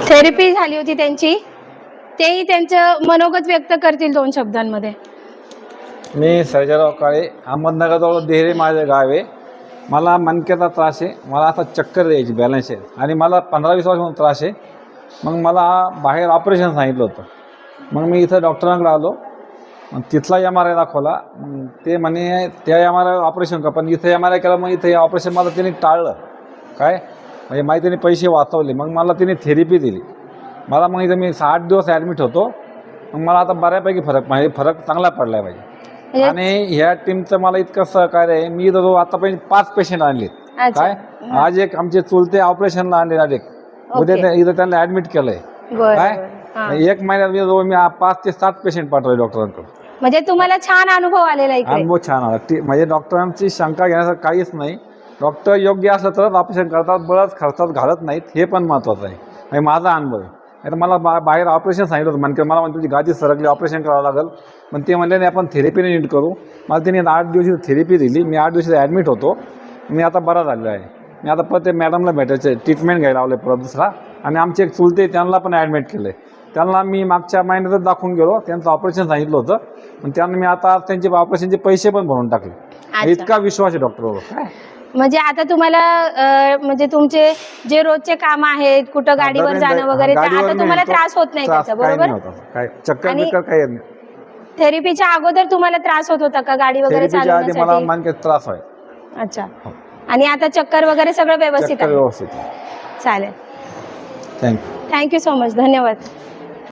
Therapy झाली होती त्यांची, तेही त्यांचं मनोगत व्यक्त करतील 2 शब्दांमध्ये. मी सर्जेराव काळे, अहमदनगरजवळ देहरे माझे गाव आहे. मला मणक्याचा त्रास आहे. मला आता चक्कर यायची, बॅलन्स आहे, आणि मला 15-20 वर्षापासून त्रास आहे. मग मला बाहेर ऑपरेशन सांगितलं होतं. मग मी इथं डॉक्टरांकडे आलो. मग तिथला MRI दाखवला. मग ते म्हणे त्या MRI ऑपरेशन का, पण इथं MRI केलं. मग इथं ऑपरेशन मला त्यांनी टाळलं. काय म्हणजे माहिती, त्यांनी पैसे वाचवले. मग मला त्यांनी थेरपी दिली. मला मग इथं मी 8 दिवस ॲडमिट होतो. मग मला आता बऱ्यापैकी फरक चांगला पडला आहे पाहिजे. आणि ह्या टीमचं मला इतकं सहकार्य आहे. मी इथं आतापर्यंत 5 पेशंट आणले. काय आज एक आमचे चुलते ऑपरेशनला आणले डायरेक्ट. उद्या इथं त्यांना ॲडमिट केलंय. काय 1 महिन्यात मी 5 ते 7 पेशंट पाठवले डॉक्टरांकडे. म्हणजे तुम्हाला छान अनुभव आलेला आहे. अनुभव छान आला. म्हणजे डॉक्टरांची शंका घेण्यासारखं काहीच नाही. डॉक्टर योग्य असलं तरच ऑपरेशन करतात, बळच खर्चात घालत नाहीत. हे पण महत्त्वाचं आहे. म्हणजे माझा अनुभव आहे. आता मला बाहेर ऑपरेशन सांगितलं होतं. म्हणते मला तुझी गादी सरकली, ऑपरेशन करावं लागेल. पण ते म्हणले नाही, आपण थेरपीने नीट करू. मला त्यांनी 8 दिवशी थेरपी दिली. मी 8 दिवशी ॲडमिट होतो. मी आता बरा झालेलो आहे. मी आता परत ते मॅडमला भेटायचं, ट्रीटमेंट घ्यायला लावलं परत दुसरा. आणि आमचे एक चुलते, त्यांना पण ॲडमिट केलं आहे. त्यांना मी मागच्या महिन्यातच दाखवून गेलो. त्यांचं ऑपरेशन सांगितलं होतं. पण त्यांना मी आता त्यांचे ऑपरेशनचे पैसे पण भरून टाकले. इतका विश्वास आहे डॉक्टरवर. काय म्हणजे आता तुम्हाला म्हणजे तुमचे जे रोजचे काम आहेत, कुठं गाडीवर जाणं वगैरे, आता तुम्हाला त्रास होत नाही त्याचा, बरोबर? काय चक्कर बिक्कर काही नाही. थेरपीच्या अगोदर तुम्हाला त्रास होत होता का गाडी वगैरे चालवण्यासाठी? मला मणक्याचा त्रास आहे. अच्छा. आणि आता चक्कर वगैरे सगळं व्यवस्थित आहे? व्यवस्थित. चालेल. थँक्यू. Thank you so much. धन्यवाद.